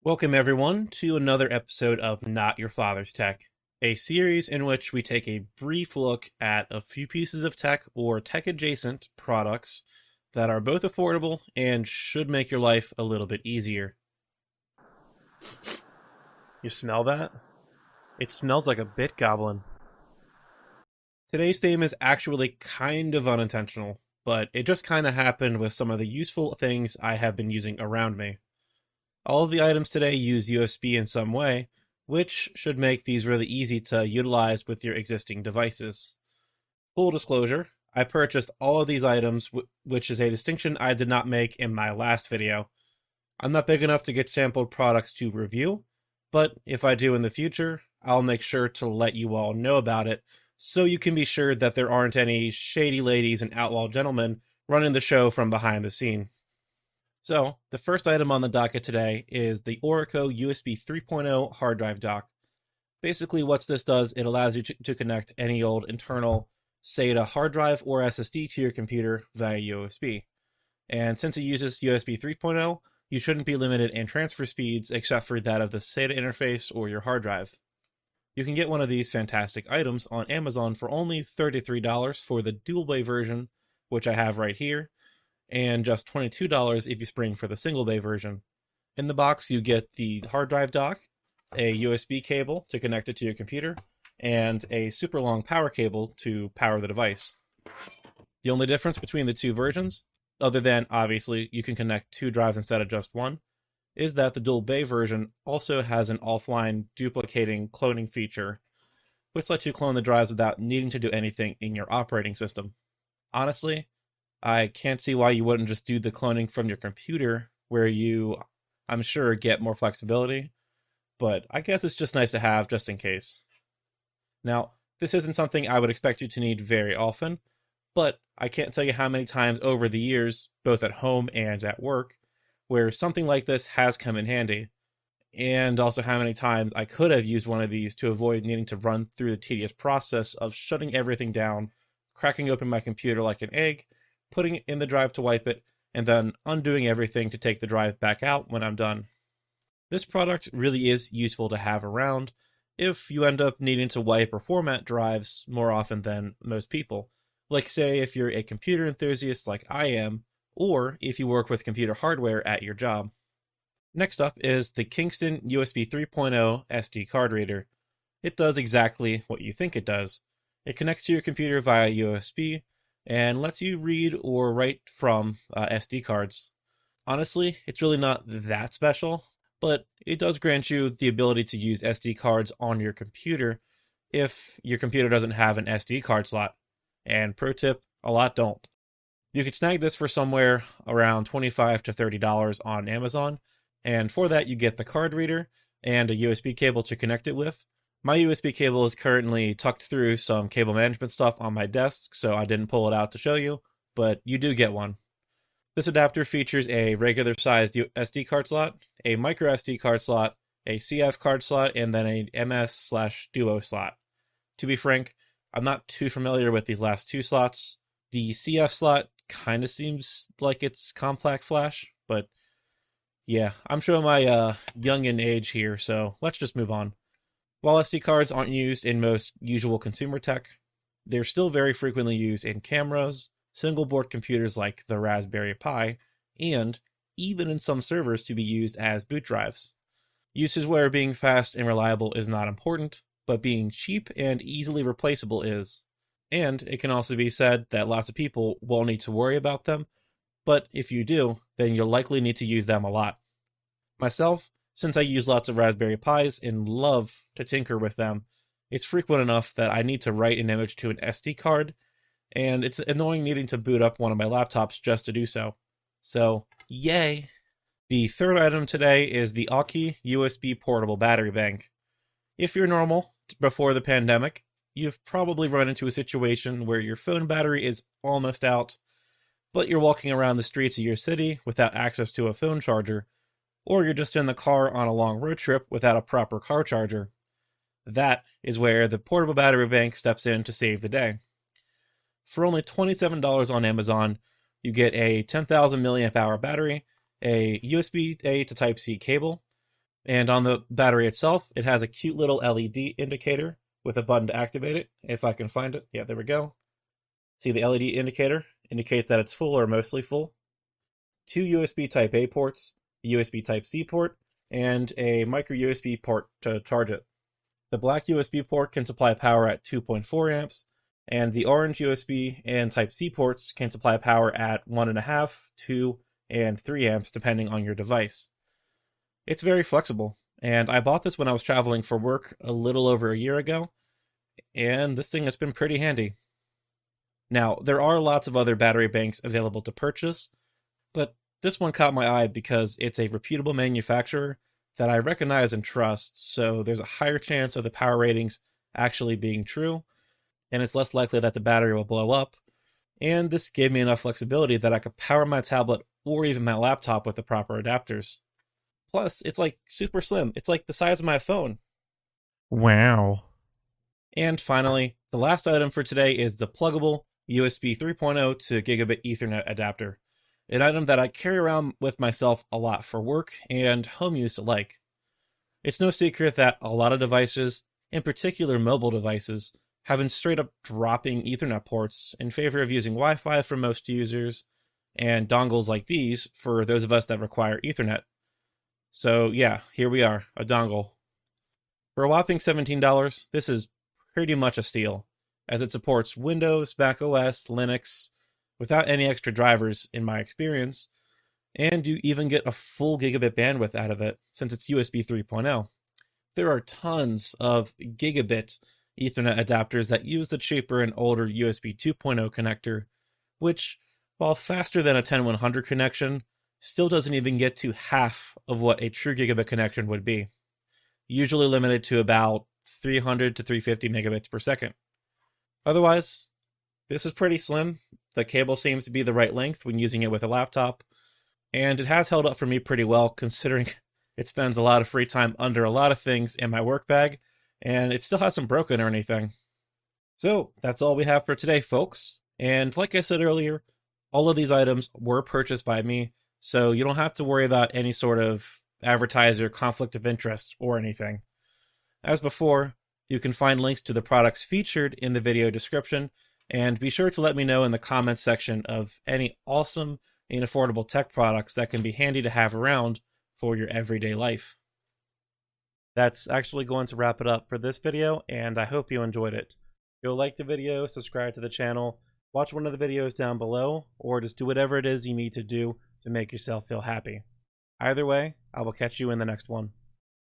Welcome, everyone, to another episode of Not Your Father's Tech, a series in which we take a brief look at a few pieces of tech or tech-adjacent products that are both affordable and should make your life a little bit easier. You smell that? It smells like a bit goblin. Today's theme is actually kind of unintentional, but it just kind of happened with some of the useful things I have been using around me. All of the items today use USB in some way, which should make these really easy to utilize with your existing devices. Full disclosure, I purchased all of these items, which is a distinction I did not make in my last video. I'm not big enough to get sampled products to review, but if I do in the future, I'll make sure to let you all know about it, so you can be sure that there aren't any shady ladies and outlaw gentlemen running the show from behind the scene. So, the first item on the docket today is the Orico USB 3.0 hard drive dock. Basically, what this does, it allows you to connect any old internal SATA hard drive or SSD to your computer via USB. And since it uses USB 3.0, you shouldn't be limited in transfer speeds except for that of the SATA interface or your hard drive. You can get one of these fantastic items on Amazon for only $33 for the dual bay version, which I have right here, and just $22 if you spring for the single bay version. In the box, you get the hard drive dock, a USB cable to connect it to your computer, and a super long power cable to power the device. The only difference between the two versions, other than obviously you can connect two drives instead of just one, is that the dual bay version also has an offline duplicating cloning feature, which lets you clone the drives without needing to do anything in your operating system. Honestly, I can't see why you wouldn't just do the cloning from your computer, where you, I'm sure, get more flexibility, but I guess it's just nice to have just in case. Now, this isn't something I would expect you to need very often, but I can't tell you how many times over the years, both at home and at work, where something like this has come in handy, and also how many times I could have used one of these to avoid needing to run through the tedious process of shutting everything down, cracking open my computer like an egg, putting it in the drive to wipe it, and then undoing everything to take the drive back out when I'm done. This product really is useful to have around if you end up needing to wipe or format drives more often than most people. Like, say, if you're a computer enthusiast like I am, or if you work with computer hardware at your job. Next up is the Kingston USB 3.0 SD card reader. It does exactly what you think it does. It connects to your computer via USB and lets you read or write from SD cards. Honestly, it's really not that special, but it does grant you the ability to use SD cards on your computer if your computer doesn't have an SD card slot. And pro tip, a lot don't. You could snag this for somewhere around $25 to $30 on Amazon, and for that you get the card reader and a USB cable to connect it with. My USB cable is currently tucked through some cable management stuff on my desk, so I didn't pull it out to show you, but you do get one. This adapter features a regular sized SD card slot, a micro SD card slot, a CF card slot, and then a MS/Duo slot. To be frank, I'm not too familiar with these last two slots. The CF slot kind of seems like it's compact flash, but yeah, I'm showing my youngin' age here, so let's just move on. While SD cards aren't used in most usual consumer tech, they're still very frequently used in cameras, single-board computers like the Raspberry Pi, and even in some servers to be used as boot drives. Uses where being fast and reliable is not important, but being cheap and easily replaceable is. And it can also be said that lots of people won't need to worry about them, but if you do, then you'll likely need to use them a lot. Myself, since I use lots of Raspberry Pis and love to tinker with them, it's frequent enough that I need to write an image to an SD card, and it's annoying needing to boot up one of my laptops just to do so. So, yay! The third item today is the Aukey USB portable battery bank. If you're normal, before the pandemic, you've probably run into a situation where your phone battery is almost out, but you're walking around the streets of your city without access to a phone charger, or you're just in the car on a long road trip without a proper car charger. That is where the portable battery bank steps in to save the day. For only $27 on Amazon, you get a 10,000 milliamp hour battery, a USB-A to Type-C cable, And on the battery itself, it has a cute little LED indicator with a button to activate it. If I can find it. Yeah, there we go. See, the LED indicator indicates that it's full or mostly full. 2 USB Type A ports, a USB Type C port, and a micro USB port to charge it. The black USB port can supply power at 2.4 amps, and the orange USB and Type C ports can supply power at 1.5, 2, and 3 amps depending on your device. It's very flexible, and I bought this when I was traveling for work a little over a year ago, and this thing has been pretty handy. Now, there are lots of other battery banks available to purchase, but this one caught my eye because it's a reputable manufacturer that I recognize and trust, so there's a higher chance of the power ratings actually being true, and it's less likely that the battery will blow up. And this gave me enough flexibility that I could power my tablet or even my laptop with the proper adapters. Plus, it's like super slim. It's like the size of my phone. Wow. And finally, the last item for today is the Plugable USB 3.0 to Gigabit Ethernet adapter. An item that I carry around with myself a lot for work and home use alike. It's no secret that a lot of devices, in particular mobile devices, have been straight up dropping Ethernet ports in favor of using Wi-Fi for most users, and dongles like these for those of us that require Ethernet. So yeah, here we are, a dongle. For a whopping $17, this is pretty much a steal, as it supports Windows, Mac OS, Linux, without any extra drivers in my experience, and you even get a full gigabit bandwidth out of it since it's USB 3.0. There are tons of gigabit Ethernet adapters that use the cheaper and older USB 2.0 connector, which, while faster than a 10100 connection, still doesn't even get to half of what a true gigabit connection would be, usually limited to about 300 to 350 megabits per second. Otherwise, this is pretty slim. The cable seems to be the right length when using it with a laptop, and it has held up for me pretty well considering it spends a lot of free time under a lot of things in my work bag, and it still hasn't broken or anything. So that's all we have for today, folks. And like I said earlier, all of these items were purchased by me, so you don't have to worry about any sort of advertiser conflict of interest or anything. As before, you can find links to the products featured in the video description, and be sure to let me know in the comments section of any awesome and affordable tech products that can be handy to have around for your everyday life. That's actually going to wrap it up for this video, and I hope you enjoyed it. Go like the video, subscribe to the channel, watch one of the videos down below, or just do whatever it is you need to do to make yourself feel happy. Either way, I will catch you in the next one.